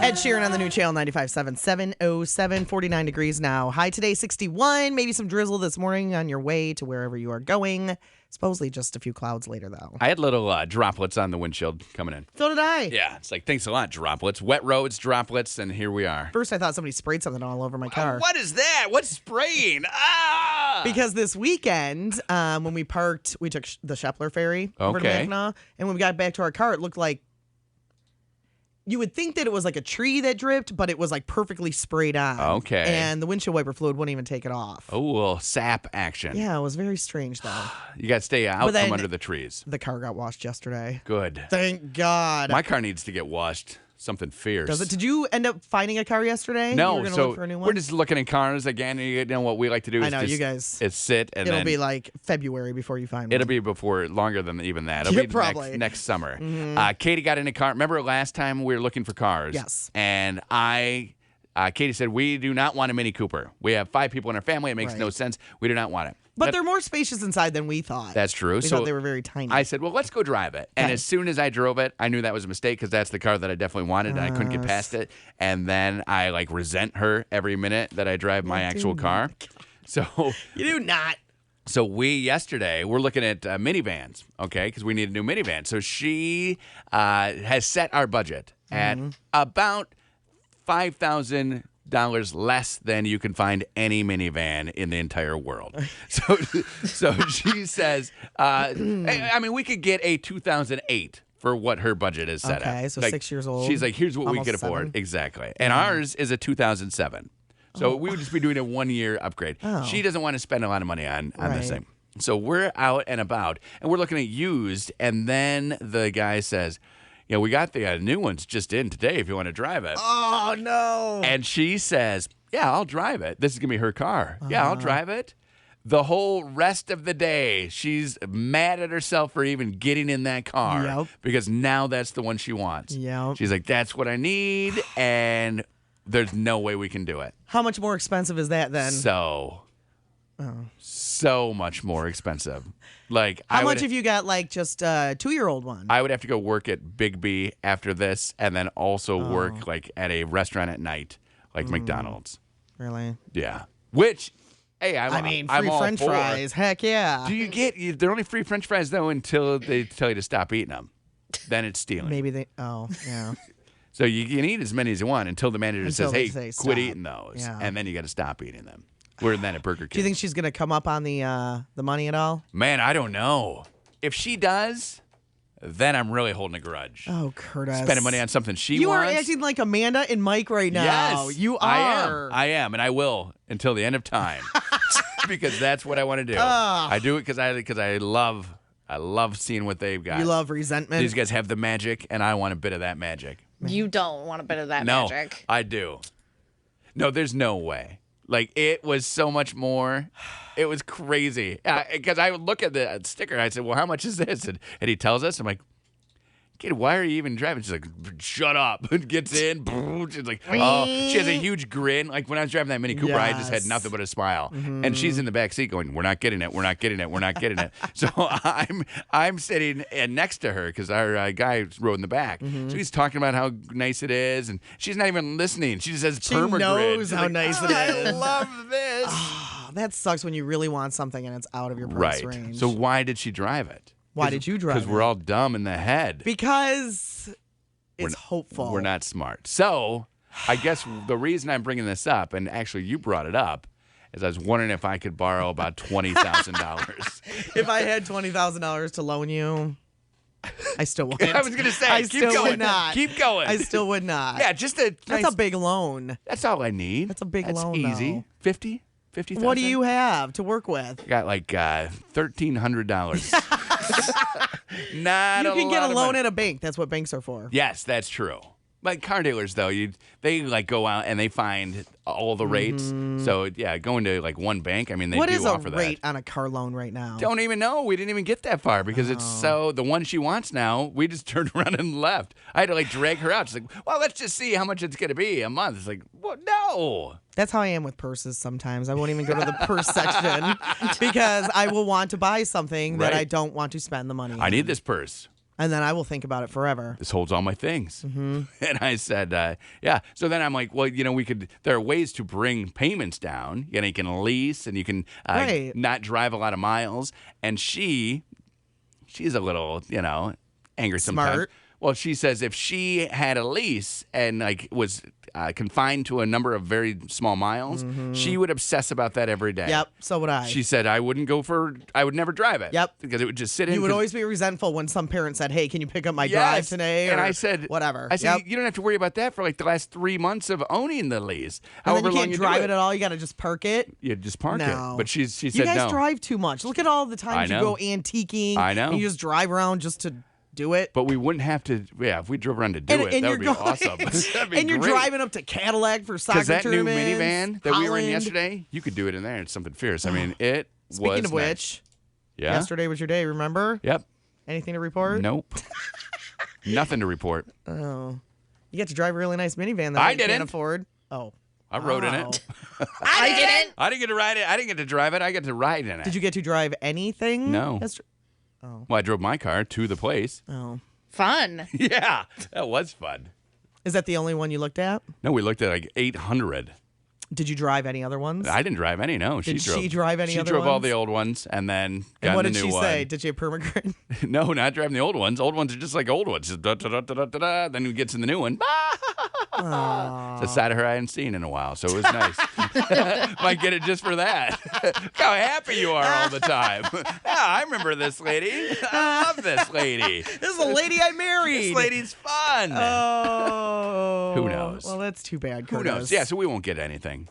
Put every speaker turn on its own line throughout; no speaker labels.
Ed Sheeran on the new channel 95.7, 707, 49 degrees now. High today, 61. Maybe some drizzle this morning on your way to wherever you are going. Supposedly just a few clouds later, though.
I had little droplets on the windshield coming in.
So did I.
Yeah, it's like, thanks a lot, droplets. Wet roads, droplets, and here we are.
First, I thought somebody sprayed something all over my car.
What is that? What's spraying? Ah!
Because this weekend, when we parked, we took the Shepler ferry over to Mackinac, and when we got back to our car, it looked like you would think that it was like a tree that dripped, but it was like perfectly sprayed on.
Okay.
And the windshield wiper fluid wouldn't even take it off.
Oh, a little sap action.
Yeah, it was very strange, though.
You got to stay out from under the trees.
The car got washed yesterday.
Good.
Thank God.
My car needs to get washed. Something fierce.
Does it? Did you end up finding a car yesterday?
No,
you were gonna
so
look for a new one?
we're just looking at cars again. You know what we like to do is
you guys.
It's sit and
it'll
then
be like February before you find one.
It'll be before longer than even that. It'll
Yeah,
be
probably.
next summer. Katie got in a car. Remember last time we were looking for cars?
Yes.
And Katie said, we do not want a Mini Cooper. We have 5 people in our family. It makes no sense. We do not want it.
But they're more spacious inside than we thought.
That's true.
We thought they were very tiny.
I said, well, let's go drive it. And as soon as I drove it, I knew that was a mistake because that's the car that I definitely wanted, and I couldn't get past it. And then I, resent her every minute that I drive my actual car. So
you do not.
So yesterday, we're looking at minivans, okay, because we need a new minivan. So she has set our budget at about $5,000 less than you can find any minivan in the entire world. So she says, I mean, we could get a 2008 for what her budget is set at.
Okay, so 6 years old.
She's like, here's what we
almost
could afford.
7.
Exactly. And ours is a 2007. So we would just be doing a 1-year upgrade. She doesn't want to spend a lot of money on this thing. So we're out and about, and we're looking at used, and then the guy says, we got the new ones just in today if you want to drive it.
Oh, no.
And she says, yeah, I'll drive it. This is going to be her car. Yeah, I'll drive it. The whole rest of the day, she's mad at herself for even getting in that car because now that's the one she wants.
Yep.
She's like, that's what I need, and there's no way we can do it.
How much more expensive is that then?
So much more expensive.
How much have you got just a 2-year-old one?
I would have to go work at Big B after this and then also work at a restaurant at night like McDonald's.
Really?
Yeah. Which, hey, I'm
free
all
French
for.
fries. Heck yeah.
They're only free French fries though until they tell you to stop eating them. Then it's stealing.
Maybe yeah.
So you can eat as many as you want until the manager says, hey, quit
stop.
eating those.
Yeah.
And then you got to stop eating them. We're then at Burger King.
Do you think she's going to come up on the money at all?
Man, I don't know. If she does, then I'm really holding a grudge.
Oh, Curtis.
Spending money on something she
You
wants.
are acting like Amanda and Mike right now.
Yes.
You are.
I am, and I will until the end of time. Because that's what I want to do. I do it because I love seeing what they've got.
You love resentment.
These guys have the magic, and I want a bit of that magic.
You don't want a bit of that magic.
No, I do. No, there's no way. It was so much more. It was crazy. Because I would look at the sticker, and I said, well, how much is this? And he tells us, I'm like, kid, why are you even driving? She's like, shut up. Gets in. She's like, oh. She has a huge grin. Like, when I was driving that Mini Cooper, I just had nothing but a smile. And she's in the back seat going, we're not getting it. We're not getting it. We're not getting it. So I'm sitting next to her because our guy rode in the back. So he's talking about how nice it is. And she's not even listening. She just says permagrid.
She knows how nice it is.
I love this.
That sucks when you really want something and it's out of your price range.
So why did she drive it?
Why did you drive it?
Because we're all dumb in the head.
Because it's hopeful.
We're not smart. So I guess the reason I'm bringing this up, and actually you brought it up, is I was wondering if I could borrow about $20,000.
If I had $20,000 to loan you, I still wouldn't.
I was going to say,
I
keep
still
going.
would not.
Keep going.
I still would not.
Yeah, just
That's a big loan.
That's all I need.
That's a big loan,
That's easy.
though.
50? 50,000?
What do you have to work with?
I got $1,300. Not
you
a
can get
lot
a
of
loan
money.
at a bank. That's what banks are for.
Yes, that's true. Like car dealers, though, they go out and they find all the rates. So yeah, going to one bank, I mean, they
what
do
is
offer
a
that.
rate on a car loan right now?
Don't even know. We didn't even get that far because it's so the one she wants now. We just turned around and left. I had to drag her out. She's like, "Well, let's just see how much it's going to be a month." It's like, "Well, no."
That's how I am with purses sometimes. I won't even go to the purse section because I will want to buy something that I don't want to spend the money on.
I need this purse.
And then I will think about it forever.
This holds all my things.
Mm-hmm.
And I said, yeah. So then I'm like, well, there are ways to bring payments down. You can lease and you can not drive a lot of miles. And she's a little, angry sometimes.
Smart.
Well, she says if she had a lease and was confined to a number of very small miles, she would obsess about that every day.
Yep, so would I.
She said I would never drive it.
Yep.
Because it would just sit in.
You would always be resentful when some parent said, hey, can you pick up my drive today?
And I said,
whatever.
I said, you don't have to worry about that for the last 3 months of owning the lease.
And then you can't drive it at all. You got to just park it.
You just park it. But she said no.
You guys drive too much. Look at all the times you go antiquing.
I know.
And you just drive around just to do it.
But we wouldn't have to, if we drove around to do it, that would be awesome. That'd be
and you're
great.
Driving up to Cadillac for soccer tournaments.
Because that new minivan that we were in yesterday, you could do it in there. It's something fierce. I mean, it was
Speaking of which, yesterday was your day, remember?
Yep.
Anything to report?
Nope. Nothing to report.
Oh. You get to drive a really nice minivan that I can't afford. Oh.
I rode in it.
I didn't.
I didn't get to ride it. I didn't get to drive it. I get to ride in it.
Did you get to drive anything?
No. Oh. Well, I drove my car to the place.
Oh.
Fun.
Yeah, that was fun.
Is that the only one you looked at?
No, we looked at 800.
Did you drive any other ones?
I didn't drive any, no.
Did she drive any other ones?
She drove all the old ones and then got the new one.
And what did she say? Did she have permagrin?
No, not driving the old ones. Old ones are just like old ones. Just da-da-da-da-da-da. Then we get to the new one. It's a side of her I hadn't seen in a while, so it was nice. Might get it just for that. Look how happy you are all the time. Yeah, I remember this lady. I love this lady.
This is a lady I married.
This lady's fun.
Oh.
Who knows?
Well, that's too bad, Curtis.
Who knows? Yeah, so we won't get anything.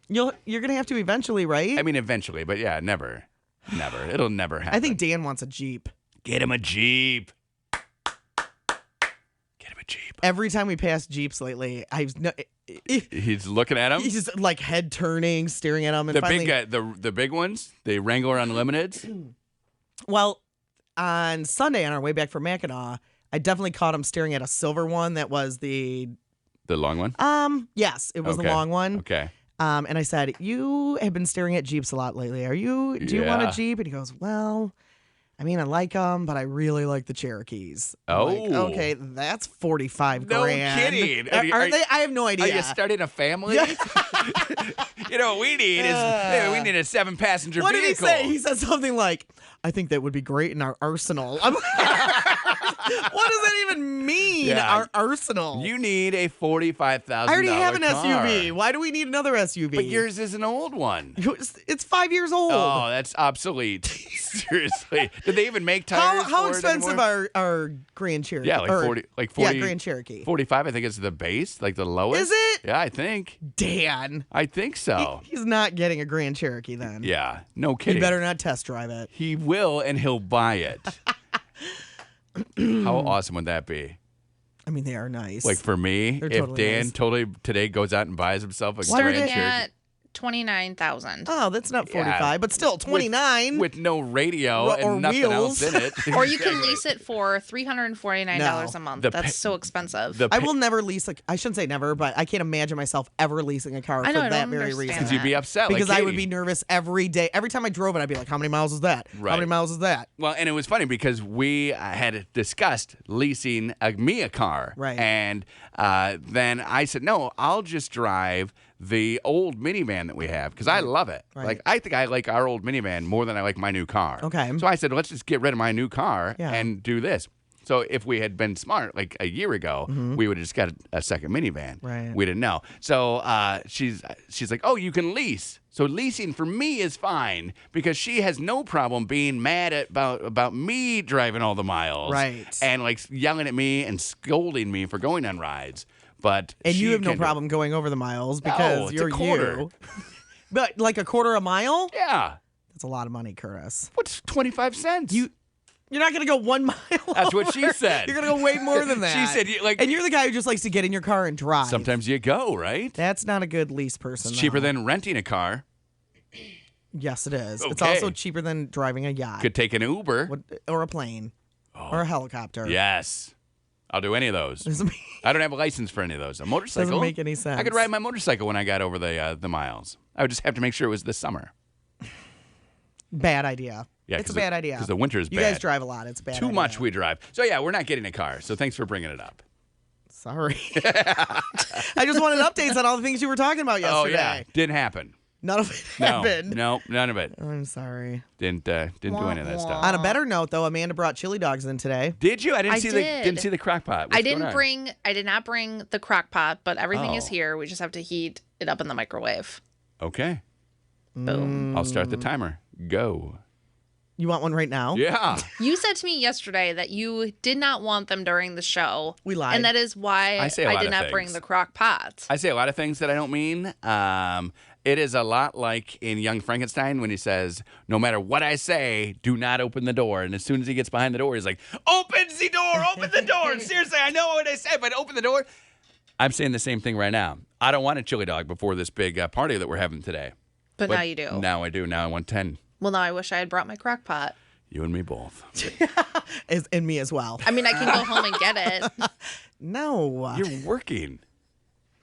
You're going to have to eventually, right?
I mean, eventually, but yeah, never. Never. It'll never happen.
I think Dan wants a Jeep.
Get him a Jeep. Jeep.
Every time we pass Jeeps lately,
he's looking at him.
He's just like head turning, staring at him. And
the big ones, the Wrangler Unlimiteds.
Well, on Sunday on our way back from Mackinac, I definitely caught him staring at a silver one that was the
long one.
Yes, it was the long one.
Okay.
And I said, you have been staring at Jeeps a lot lately. Do you want a Jeep? And he goes, well, I mean, I like them, but I really like the Cherokees.
Oh.
Like, okay, that's 45 grand.
No kidding.
Are they? I have no idea.
Are you starting a family? Yeah. You know what we need is we need a 7-passenger vehicle.
What did he say? He said something like, I think that would be great in our arsenal. I'm like, what does that even mean, our arsenal?
You need a $45,000
I already have an
car.
SUV. Why do we need another SUV?
But yours is an old one.
It's 5 years old.
Oh, that's obsolete. Seriously. Did they even make tires
How expensive are Grand Cherokee?
Yeah, like 40.
Yeah, Grand Cherokee.
45, I think, is the base, like the lowest.
Is it?
Yeah, I think.
Dan.
I think so.
He's not getting a Grand Cherokee then.
Yeah, no kidding.
He better not test drive it.
He will, and he'll buy it. How awesome would that be?
I mean, they are nice.
Like for me, if Dan totally today goes out and buys himself a Grand Cherokee.
29,000.
Oh, that's not 45, but still 29
with no radio and nothing
wheels.
else in it.
Or you can lease it for $349 a month. That's so expensive.
I will never lease I shouldn't say never, but I can't imagine myself ever leasing a car for that very reason.
Because you'd be upset.
Because I would be nervous every day. Every time I drove it, I'd be like, how many miles is that?
Right.
How many miles is that?
Well, and it was funny because we had discussed leasing me a car.
Right.
And then I said, no, I'll just drive the old minivan that we have because I love it.
Right.
Like I think I like our old minivan more than I like my new car.
Okay.
So I said, let's just get rid of my new car and do this. So if we had been smart like a year ago, we would have just got a second minivan.
Right.
We didn't know. So she's like, oh, you can lease. So leasing for me is fine because she has no problem being mad about me driving all the miles.
Right.
And like yelling at me and scolding me for going on rides. But
you have no problem going over the miles because you're
a quarter.
you. But like a quarter a mile?
Yeah.
That's a lot of money, Curtis.
What's 25 cents?
You're not going to go 1 mile.
That's what she said.
You're going to go way more than that.
She said,
and you're the guy who just likes to get in your car and drive.
Sometimes you go, right?
That's not a good lease person.
It's cheaper than renting a car.
Yes, it is.
Okay.
It's also cheaper than driving a yacht.
Could take an Uber.
Or a plane. Or a helicopter.
Yes. I'll do any of those. I don't have a license for any of those. A motorcycle?
Doesn't make any sense.
I could ride my motorcycle when I got over the miles. I would just have to make sure it was this summer.
Bad idea.
Yeah,
it's a bad idea.
Because the winter is bad.
You guys drive a lot. It's a bad
Too
idea.
much we drive. So, yeah, we're not getting a car. So, thanks for bringing it up.
Sorry. I just wanted updates on all the things you were talking about yesterday.
Oh, yeah. Didn't happen.
None of it happened.
No, none of it.
I'm sorry.
Didn't do any of that stuff.
On a better note, though, Amanda brought chili dogs in today.
Did you? I didn't see the crock pot.
I did not bring the crock pot, but everything is here. We just have to heat it up in the microwave.
Okay.
Boom.
I'll start the timer. Go.
You want one right now?
Yeah.
You said to me yesterday that you did not want them during the show.
We lied.
And that is why I did not bring the crock pot.
I say a lot of things that I don't mean. It is a lot like in Young Frankenstein when he says, no matter what I say, do not open the door. And as soon as he gets behind the door, he's like, open the door, open the door. Seriously, I know what I said, but open the door. I'm saying the same thing right now. I don't want a chili dog before this big party that we're having today.
But now you do.
Now I do. Now I want 10.
Well, now I wish I had brought my crock pot.
You and me both.
And me as well.
I mean, I can go home and get it.
No.
You're working.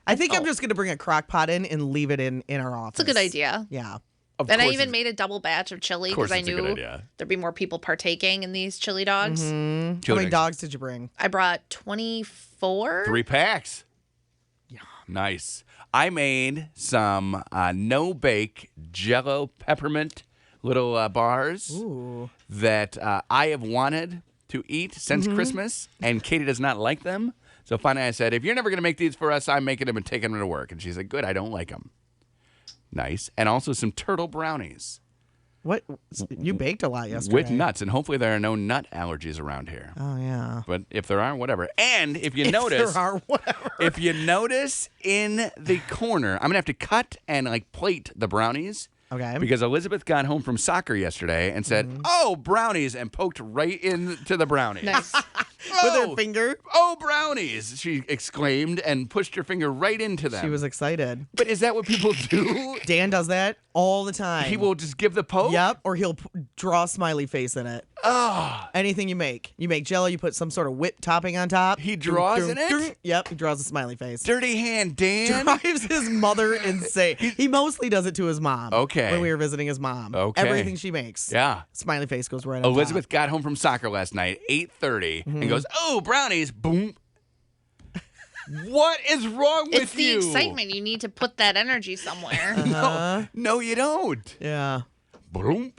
I think I'm just going to bring a crock pot in and leave it in our office.
It's a good idea.
Yeah.
And I even made a double batch of chili because I knew there'd be more people partaking in these chili dogs.
Mm-hmm. How many dogs did you bring?
I brought 24.
3 packs.
Yeah.
Nice. I made some no-bake Jell-O peppermint little bars that I have wanted to eat since Christmas, and Katie does not like them. So finally I said, if you're never going to make these for us, I'm making them and taking them to work. And she's like, good, I don't like them. Nice. And also some turtle brownies.
What? You baked a lot yesterday.
With nuts, and hopefully there are no nut allergies around here.
Oh, yeah.
But if there are, whatever. And if you notice,
there are, whatever.
If you notice in the corner, I'm going to have to cut and plate the brownies.
Okay.
Because Elizabeth got home from soccer yesterday and said, oh, brownies, and poked right into the brownies.
Nice.
With her finger?
Oh, brownies, she exclaimed and pushed her finger right into them.
She was excited.
But is that what people do?
Dan does that all the time.
He will just give the poke?
Yep, or he'll draw a smiley face in it.
Oh.
Anything you make. You make Jell-O, you put some sort of whip topping on top.
He draws in it?
Yep, he draws a smiley face.
Dirty hand, Dan.
Drives his mother insane. He mostly does it to his mom.
Okay.
When we were visiting his mom.
Okay.
Everything she makes.
Yeah.
Smiley face goes right on
Elizabeth
top.
got home from soccer last night, 8:30, and goes, oh, brownies, boom. What is wrong with you?
It's the excitement. You need to put that energy somewhere.
No, you don't.
Yeah.
Boom.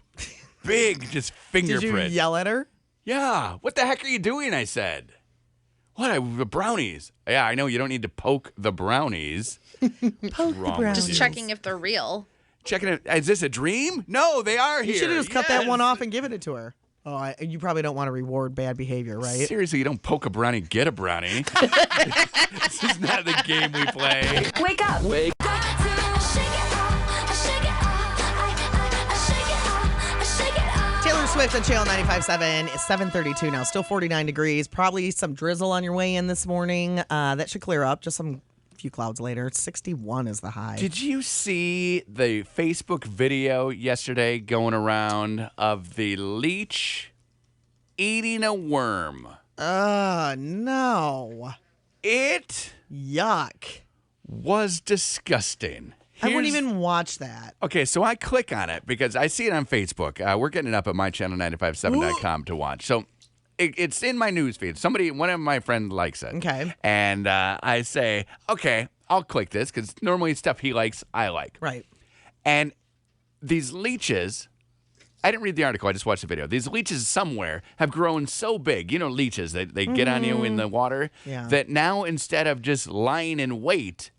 Big, just fingerprint.
Did you yell at her?
Yeah. What the heck are you doing? I said. What? The brownies. Yeah, I know you don't need to poke the brownies.
Poke the brownies.
Just checking if they're real.
Checking it. Is this a dream? No, they are here.
You should have just cut that one off and given it to her. Oh, you probably don't want to reward bad behavior, right?
Seriously, you don't poke a brownie, get a brownie. This is not the game we play.
Wake up.
Wake up.
Taylor Swift on Channel 95.7. It's 7:32 now. Still 49 degrees. Probably some drizzle on your way in this morning. That should clear up. Just some few clouds later. 61 is the high.
Did you see the Facebook video yesterday going around of the leech eating a worm?
No.
It
Yuck.
was disgusting.
I wouldn't even watch that.
Okay, so I click on it because I see it on Facebook. We're getting it up at mychannel957.com to watch. So it's in my news feed. One of my friends likes it.
Okay.
And I say, okay, I'll click this because normally stuff he likes, I like.
Right.
And these leeches, I didn't read the article, I just watched the video. These leeches somewhere have grown so big. You know leeches, they get on you in the water.
Yeah.
That now instead of just lying in wait,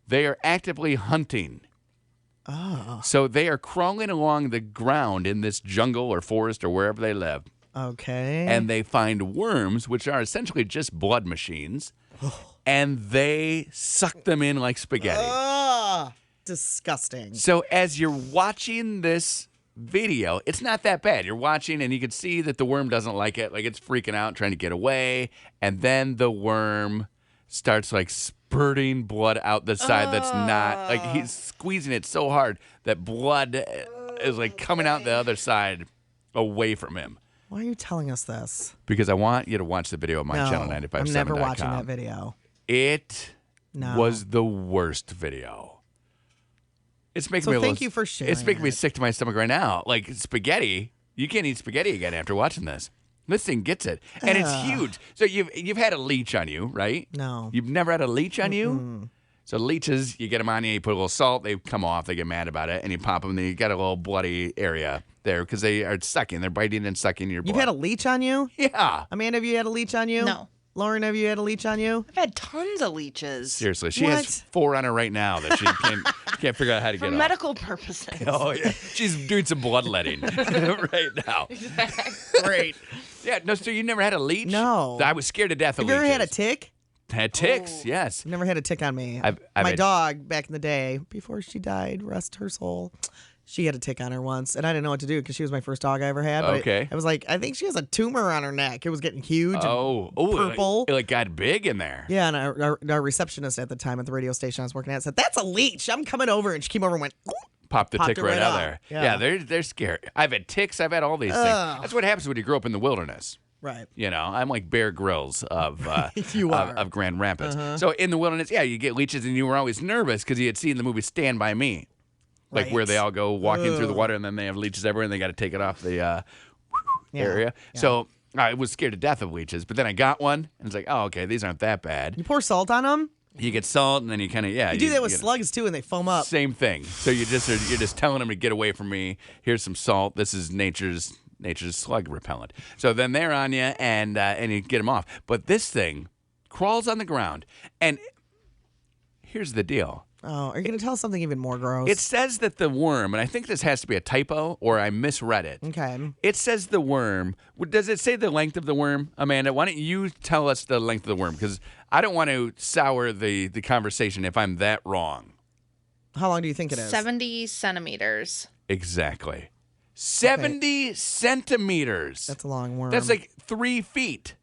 they are actively hunting.
Oh.
So they are crawling along the ground in this jungle or forest or wherever they live.
Okay.
And they find worms, which are essentially just blood machines, and they suck them in like spaghetti.
Disgusting.
So as you're watching this video, it's not that bad. You're watching, and you can see that the worm doesn't like it. Like, it's freaking out, trying to get away. And then the worm starts, spurting blood out the side that's not, he's squeezing it so hard that blood is, coming out the other side away from him.
Why are you telling us this?
Because I want you to watch the video of my channel 957.com.
I'm never watching that video.
It was the worst video. It's making me
thank you for sharing
It's making me sick to my stomach right now. Like spaghetti, You can't eat spaghetti again after watching this. This thing gets it, and it's huge. So you've had a leech on you, right?
No.
You've never had a leech on you? So leeches, you get them on you, you put a little salt, they come off, they get mad about it, and you pop them, then you got a little bloody area there because they are sucking. They're biting and sucking your blood.
You've had a leech on you?
Yeah.
Amanda, have you had a leech on you?
No.
Lauren, have you had a leech on you?
I've had tons of leeches.
Seriously, she
What?
has 4 on her right now that she can't figure out how to
For
get off.
medical purposes.
Oh, yeah. She's doing some bloodletting right now.
Great.
Yeah, no, so you never had a leech?
No.
I was scared to death of
Have you ever had a
leeches.
tick?
Had ticks, yes.
Never had a tick on me.
I've
My
had-
dog, back in the day, before she died, rest her soul, she had a tick on her once, and I didn't know what to do because she was my first dog I ever had. But
Okay.
I was like, I think she has a tumor on her neck. It was getting huge.
Oh,
purple.
It like got big in there.
Yeah, and our receptionist at the time at the radio station I was working at said, "That's a leech. I'm coming over." And she came over and went,
Popped the
Popped
tick
it
right
right
out
up.
there.
Yeah.
Yeah, they're scary. I've had ticks. I've had all these things. That's what happens when you grow up in the wilderness.
right.
You know, I'm like Bear Grylls of
You are.
of Grand Rapids. So in the wilderness, yeah, you get leeches, and you were always nervous because you had seen the movie Stand By Me, like where
Right.
they all go walking through the water, and then they have leeches everywhere, and they got to take it off the area.
Yeah.
So I was scared to death of leeches, but then I got one, and it's like, oh, okay, these aren't that bad.
You pour salt on them?
You get salt, and then you kind of
You do that with
get-
slugs too, and they foam up.
Same thing. So you're just telling them to get away from me. Here's some salt. This is nature's slug repellent. So then they're on you, and you get them off. But this thing crawls on the ground, and here's the deal.
Oh, are you going to tell us something even more gross?
It says that the worm, and I think this has to be a typo, or I misread it.
Okay.
It says the worm. Does it say the length of the worm, Amanda? Why don't you tell us the length of the worm? Because I don't want to sour the conversation if I'm that wrong.
How long do you think it is?
70 centimeters.
Exactly. 70 centimeters.
That's a long worm.
That's like 3 feet.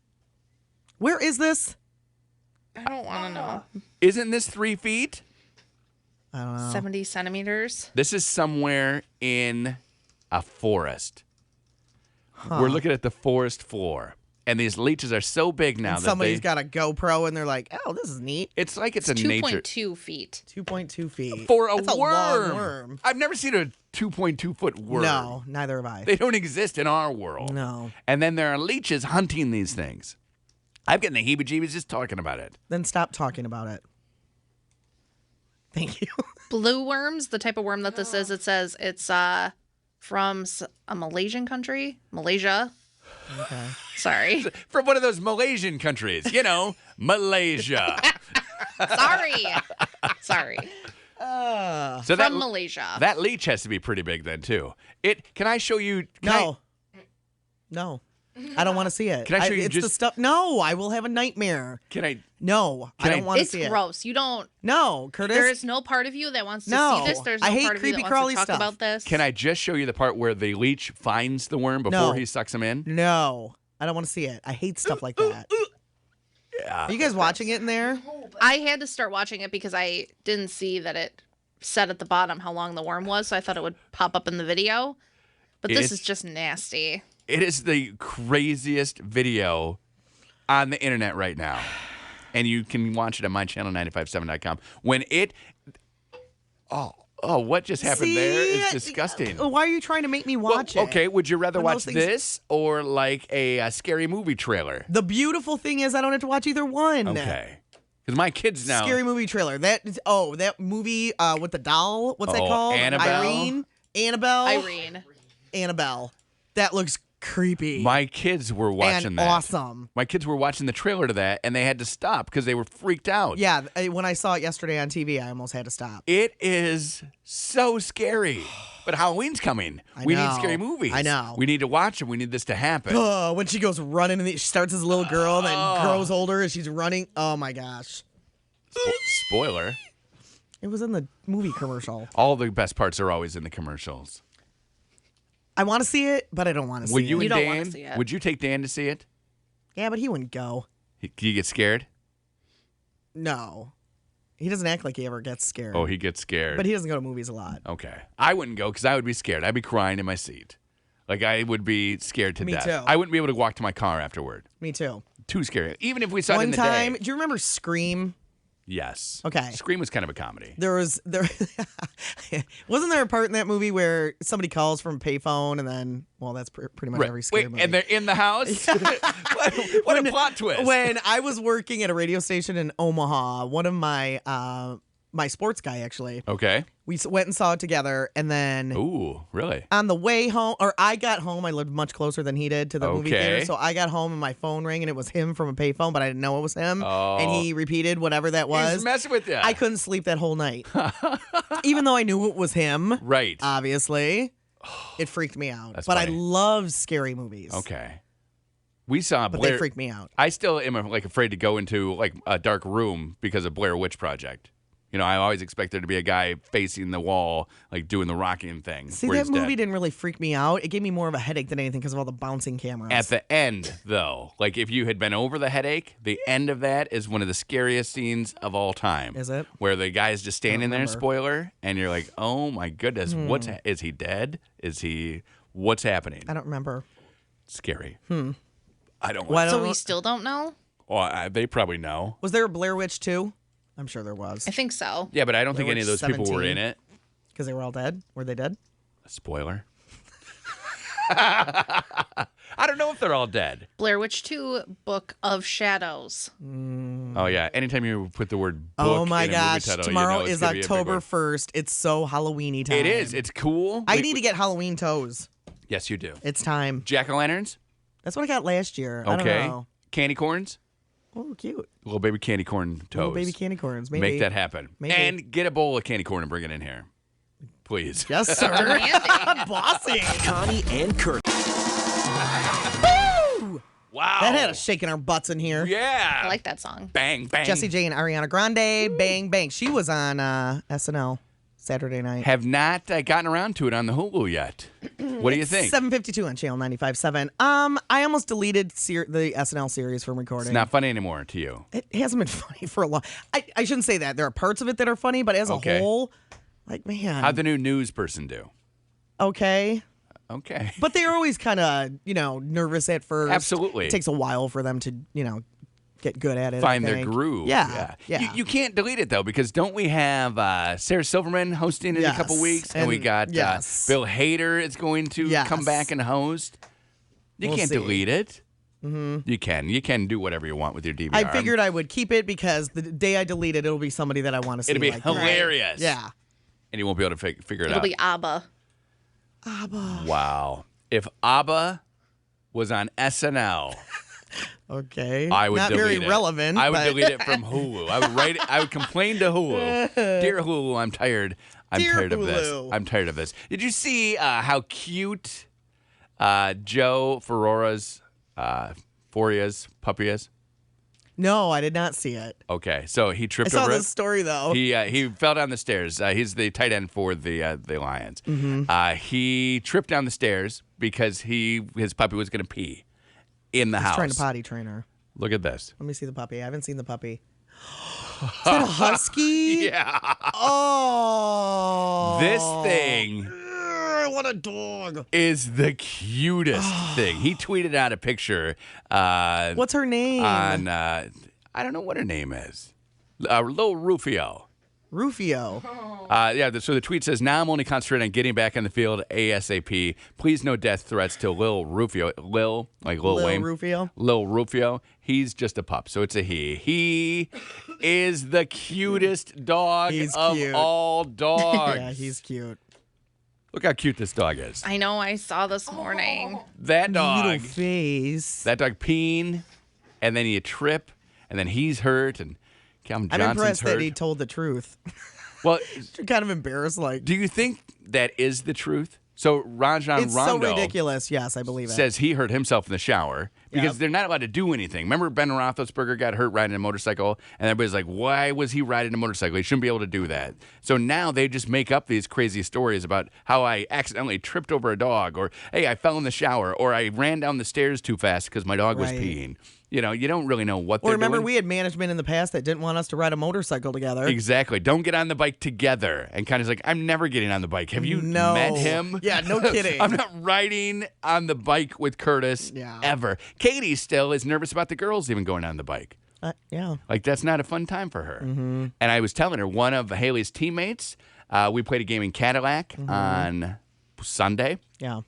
Where is this?
I don't want to know.
Isn't this 3 feet?
I don't know.
70 centimeters.
This is somewhere in a forest. We're looking at the forest floor. And these leeches are so big now
And
that
somebody's got a GoPro and they're like, "Oh, this is neat."
it's like it's a nature
2.2 feet.
2.2 feet
for a
That's
worm.
A long worm.
I've never seen a 2.2 foot worm.
No, neither have I.
They don't exist in our world.
No.
And then there are leeches hunting these things. I'm getting the heebie-jeebies just talking about it.
Then stop talking about it. Thank you.
Blue worms, the type of worm that this is, it says it's from a Malaysian country. Malaysia.
Okay.
Sorry.
From one of those Malaysian countries, you know, Malaysia.
Sorry.
So
From Malaysia.
That leech has to be pretty big then too. Can I show you?
No. I don't want to see it.
Can I show you
it's
just-
the stuff. No, I will have a nightmare.
Can I?
No, I
Can I-
don't want to
It's
see it.
gross. You don't.
No, Curtis.
There is no part of you that wants to
No.
see this. There's no
I hate
part of you that
creepy
wants
crawly
to talk
stuff.
about this.
Can I just show you the part where the leech finds the worm before
No.
he sucks him in?
No, I don't want to see it. I hate stuff like that.
Yeah.
Are you guys watching it in there?
I had to start watching it because I didn't see that it said at the bottom how long the worm was, so I thought it would pop up in the video. But this
It's-
is just nasty.
It is the craziest video on the internet right now. And you can watch it on mychannel957.com. When it what just happened there is disgusting.
Why are you trying to make me
Well,
watch it?
okay, would you rather
When
watch
those things-
this or like a scary movie trailer?
The beautiful thing is I don't have to watch either one.
Okay. Because my kids now.
Scary movie trailer. That movie with the doll. What's that
Oh,
called?
Annabelle?
Annabelle. That looks creepy.
My kids were watching
and
that.
awesome.
My kids were watching the trailer to that, and they had to stop because they were freaked out.
Yeah, when I saw it yesterday on TV, I almost had to stop.
It is so scary. But Halloween's coming. We need
know.
scary movies.
I know.
We need to watch them. We need this to happen.
When she goes running, and she starts as a little girl, and then grows older, and she's running. Oh my gosh!
Spoiler.
It was in the movie commercial.
All the best parts are always in the commercials.
I want to see it, but I don't want to see
Would
it.
you and
don't wanna
Dan?
see it.
Would you take Dan to see it?
Yeah, but he wouldn't go.
Do you get scared?
No, he doesn't act like he ever gets scared.
Oh, he gets scared.
But he doesn't go to movies a lot.
Okay. I wouldn't go because I would be scared. I'd be crying in my seat. Like, I would be scared to
Me
death.
too.
I wouldn't be able to walk to my car afterward.
Me too.
Too scary. Even if we saw it in
One
the
time,
day.
do you remember Scream?
Yes.
Okay.
Scream was kind of a comedy.
There wasn't there a part in that movie where somebody calls from a payphone and then, well, that's pretty much every scary movie.
And they're in the house? what a plot twist.
When I was working at a radio station in Omaha, one of my my sports guy, actually.
Okay.
We went and saw it together, and then
Ooh, really?
on the way home, or I got home, I lived much closer than he did to the movie theater, so I got home and my phone rang, and it was him from a payphone, but I didn't know it was him, and he repeated whatever that was.
He's messing with you.
I couldn't sleep that whole night. Even though I knew it was him.
Right.
Obviously. It freaked me out.
That's
but
funny.
I love scary movies.
Okay. We saw
But
Blair.
they freak me out.
I still am afraid to go into a dark room because of Blair Witch Project. I always expect there to be a guy facing the wall, doing the rocking thing.
See,
where
that
he's
movie
dead.
didn't really freak me out. It gave me more of a headache than anything because of all the bouncing cameras.
At the end, though, if you had been over the headache, the end of that is one of the scariest scenes of all time.
Is it?
Where the guy's just standing there,
remember.
spoiler, and you're like, oh my goodness, is he dead? What's happening?
I don't remember.
Scary. I don't
Well, I
like
So
don't
we
know.
still don't know?
Well, they probably know.
Was there a Blair Witch 2? I'm sure there was.
I think so.
Yeah, but I don't think
Blair
any of
Witch
those people were
17.
in it.
Because they were all dead? Were they dead?
Spoiler. I don't know if they're all dead.
Blair Witch 2, Book of Shadows.
Oh, yeah. Anytime you put the word book
Oh my
in a movie
gosh.
title,
Tomorrow
you know it's
is
gonna be a big
October
one.
1st. It's so Halloween-y time.
It is. It's cool.
I need to get Halloween toes.
Yes, you do.
It's time.
Jack-o'-lanterns?
That's what I got last year. I
Okay.
don't know.
Candy corns?
Oh, cute.
Little baby candy corn toes.
Little baby candy corns. Maybe.
Make that happen.
Maybe.
And get a bowl of candy corn and bring it in here. Please.
Yes, sir.
Demanding.
Bossy.
Connie and Kurt.
Wow.
That had us shaking our butts in here.
Yeah.
I like that song.
Bang, bang.
Jessie J and Ariana Grande, bang, bang. She was on SNL Saturday night.
Have not gotten around to it on the Hulu yet. What do you think?
7:52 on Channel 95.7. I almost deleted the SNL series from recording.
It's not funny anymore to you.
It hasn't been funny for a long. I shouldn't say that. There are parts of it that are funny, but as
Okay.
a whole, man.
How'd the new news person do?
Okay.
Okay.
But they're always kind of, nervous at first.
Absolutely.
It takes a while for them to, get good at it.
Find
I
their
think.
groove.
Yeah.
You can't delete it, though, because don't we have Sarah Silverman hosting in a couple
Yes.
weeks? And we
And-
got
yes.
Bill Hader is going to
Yes.
come back and host. You
We'll
can't
see.
delete it. Mm-hmm. You can. You can do whatever you want with your DVR.
I figured I would keep it because the day I delete it, it'll be somebody that I want to see.
It'll be
like that.
hilarious.
Yeah.
And you won't be able to figure it
It'll
out.
be ABBA.
Wow. If ABBA was on SNL,
Okay.
I would
Not
delete
very
it.
relevant.
I would
but-
delete it from Hulu. I would write it. I would complain to Hulu. Dear Hulu, I'm tired. I'm
Dear
tired of this.
Hulu.
I'm tired of this. Did you see how cute Joe Foria's puppy is?
No, I did not see it.
Okay, so he
I
tripped
saw
over
this
it.
story though.
He fell down the stairs. He's the tight end for the Lions.
Mm-hmm.
He tripped down the stairs because his puppy was going to pee in the
He's
house.
trying to potty train her.
Look at this.
Let me see the puppy. I haven't seen the puppy. Is that a husky?
Yeah.
Oh.
This thing
What a dog.
is the cutest thing. He tweeted out a picture
What's her name?
on, I don't know what her name is, Lil Rufio.
Rufio.
So the tweet says, now I'm only concentrating on getting back on the field ASAP. Please no death threats to Lil Rufio. Lil, like Lil
Lil
Wayne.
Rufio?
Lil Rufio. He's just a pup, so it's a he. He is the cutest dog
He's
of
cute.
all dogs.
Yeah, he's cute.
Look how cute this dog is.
I know, I saw this morning.
That dog.
Little face.
That dog peeing, and then you trip, and then he's hurt, and Calvin
I'm
Johnson's
impressed
hurt.
that he told the truth.
Well,
You're kind of embarrassed. Like,
do you think that is the truth? So Rajon
it's so
Rondo
ridiculous. Yes, I believe it.
says he hurt himself in the shower because
Yep.
they're not allowed to do anything. Remember Ben Roethlisberger got hurt riding a motorcycle, and everybody's like, why was he riding a motorcycle? He shouldn't be able to do that. So now they just make up these crazy stories about how I accidentally tripped over a dog, or, hey, I fell in the shower, or I ran down the stairs too fast because my dog was
Right.
peeing. You know, you don't really know what
Or
they're
remember,
doing.
we had management in the past that didn't want us to ride a motorcycle together.
Exactly. Don't get on the bike together. And kind of like, I'm never getting on the bike. Have you
No.
met him?
Yeah, no kidding.
I'm not riding on the bike with Curtis
Yeah.
ever. Katie still is nervous about the girls even going on the bike.
Yeah.
Like, that's not a fun time for her. Mm-hmm. And I was telling her, one of Haley's teammates, we played a game in Cadillac on Sunday.
Yeah.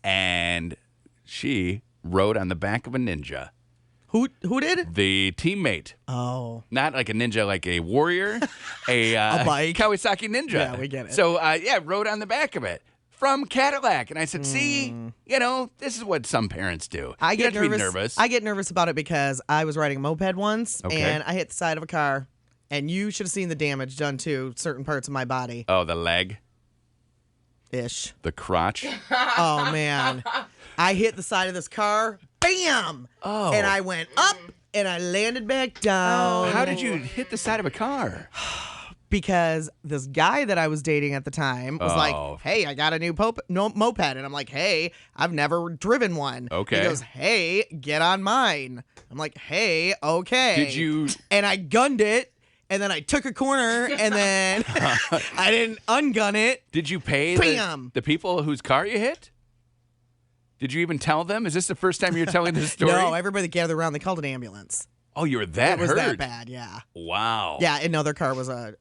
And she rode on the back of a ninja.
Who did?
The teammate.
Oh.
Not like a ninja, like a warrior. a
bike.
Kawasaki ninja.
Yeah, we get it.
So, rode on the back of it from Cadillac. And I said, see, this is what some parents do.
I get
you have to
nervous.
be nervous.
I get nervous about it because I was riding a moped once,
Okay.
and I hit the side of a car, and you should have seen the damage done to certain parts of my body.
Oh, the leg?
Ish.
The crotch?
Oh, man. I hit the side of this car, bam!
Oh.
And I went up, and I landed back down.
How did you hit the side of a car?
Because this guy that I was dating at the time was
Oh.
like, hey, I got a new moped. And I'm like, hey, I've never driven one.
Okay.
He goes, hey, get on mine. I'm like, hey, okay.
Did you?
And I gunned it, and then I took a corner, and then I didn't ungun it.
Did you pay
Bam!
the people whose car you hit? Did you even tell them? Is this the first time you're telling this story?
No, everybody gathered around. They called an ambulance.
Oh, you were that
It was
hurt?
that bad, yeah.
Wow.
Yeah, and no, their car was a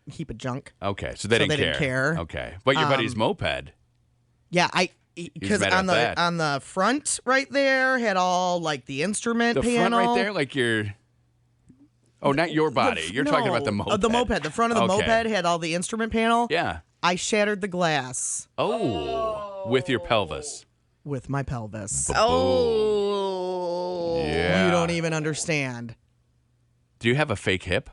heap of junk.
Okay, so they
So
didn't
they didn't care.
Okay, but your buddy's moped.
Yeah, because
mad
on
about that.
the front right there had all like the instrument
The
panel.
front right there, like your. Oh, not your body. You're talking about the moped.
The moped. The front of the
Okay.
moped had all the instrument panel.
Yeah.
I shattered the glass
Oh, with your pelvis.
with my pelvis.
Oh.
Yeah.
You don't even understand.
Do you have a fake hip?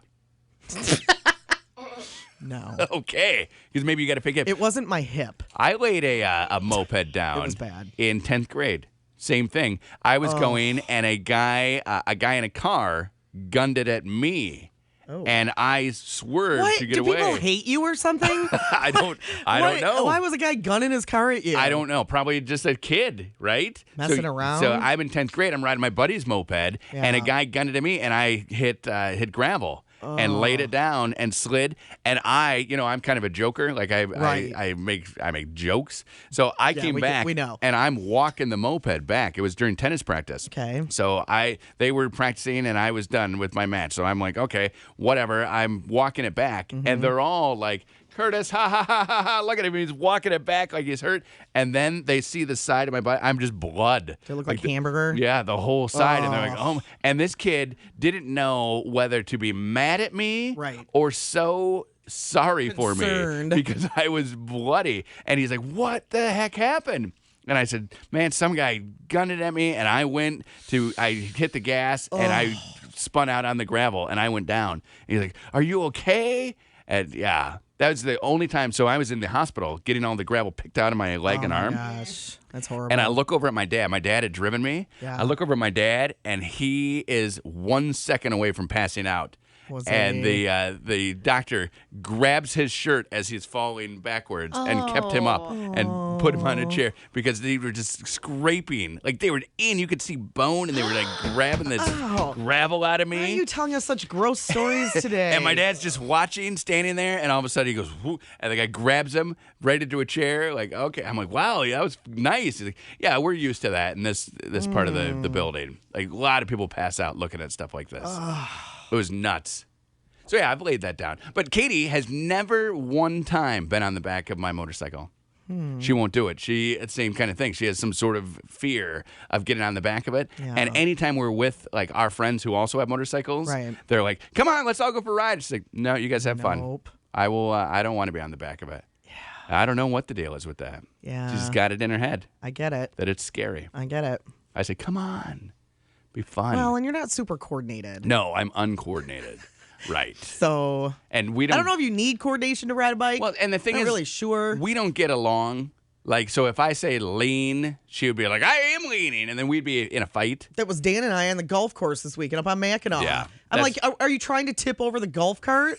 No.
Okay, because maybe you got a fake hip.
It wasn't my hip.
I laid a moped down.
It was bad.
In 10th grade. Same thing. I was going, and a guy in a car gunned it at me, and I swerved
What?
to get
Do
away.
people hate you or something?
I don't know.
Why was a guy gunning his car at you?
I don't know. Probably just a kid, right?
Messing around?
So I'm in 10th grade. I'm riding my buddy's moped, and a guy gunned it at me, and I hit gravel. And laid it down and slid, and I'm kind of a joker. Like I make jokes. So I came back,
we know.
and I'm walking the moped back. It was during tennis practice.
Okay.
So they were practicing, and I was done with my match. So I'm like, okay, whatever. I'm walking it back, and they're all like, Curtis, ha ha ha ha ha! Look at him. He's walking it back like he's hurt. And then they see the side of my body. I'm just blood.
They look like hamburger.
Yeah, the whole side. And they're like, oh. And this kid didn't know whether to be mad at me or so sorry for me because I was bloody. And he's like, what the heck happened? And I said, man, some guy gunned it at me. And I hit the gas and I spun out on the gravel and I went down. And he's like, are you okay? And yeah. That was the only time. So I was in the hospital getting all the gravel picked out of my leg and arm.
Oh, my gosh. That's horrible.
And I look over at my dad. My dad had driven me.
Yeah.
I look over at my dad, and he is 1 second away from passing out. And the doctor grabs his shirt as he's falling backwards and kept him up and put him on a chair because they were just scraping. Like they were in, you could see bone, and they were like grabbing this gravel out of me.
Why are you telling us such gross stories today?
And my dad's just watching, standing there, and all of a sudden he goes, whoo, and the guy grabs him right into a chair. Like, okay. I'm like, wow, that was nice. He's like, yeah, we're used to that in this part of the building. Like a lot of people pass out looking at stuff like this. It was nuts. So yeah, I've laid that down. But Katie has never one time been on the back of my motorcycle. She won't do it. It's the same kind of thing. She has some sort of fear of getting on the back of it.
Yeah.
And anytime we're with like our friends who also have motorcycles, they're like, "Come on, let's all go for a ride." She's like, "No, you guys have fun.
Nope.
I will. I don't want to be on the back of it." Yeah. I don't know what the deal is with that.
Yeah.
She's got it in her head
I get it.
that it's scary.
I get it.
I say, "Come on, be fun."
Well, and you're not super coordinated.
No, I'm uncoordinated. Right.
So
And we
I don't know if you need coordination to ride a bike.
Well, and the thing
I'm
is,
not really sure.
we don't get along. Like, so if I say lean, she would be like, I am leaning. And then we'd be in a fight.
That was Dan and I on the golf course this weekend up on Mackinac.
Yeah,
I'm like, are you trying to tip over the golf cart?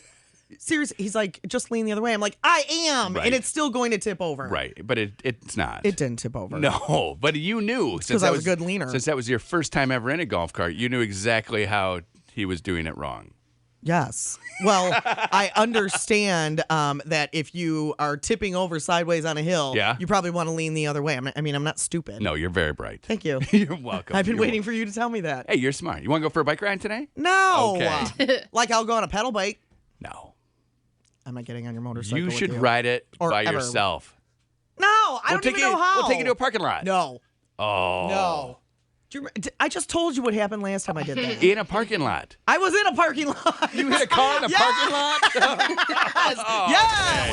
Seriously, he's like, just lean the other way. I'm like, I am.
Right.
And it's still going to tip over.
Right. But it's not.
It didn't tip over.
No. But you knew.
Because I was a good leaner.
Since that was your first time ever in a golf cart, you knew exactly how he was doing it wrong.
Yes. Well, I understand that if you are tipping over sideways on a hill, you probably want to lean the other way. I'm not stupid.
No, you're very bright.
Thank you.
You're welcome.
I've been waiting for you to tell me that.
Hey, you're smart. You want to go for a bike ride today?
No.
Okay.
Like I'll go on a pedal bike.
No.
I'm not getting on your motorcycle.
You
with
should
you.
ride it
Or
by
ever.
yourself.
No, I don't even know how.
We'll take you to a parking lot.
No.
Oh.
No. I just told you what happened last time I did that.
In a parking lot.
I was in a parking lot.
You hit a car in a parking lot?
Yes.
Oh,
Yes.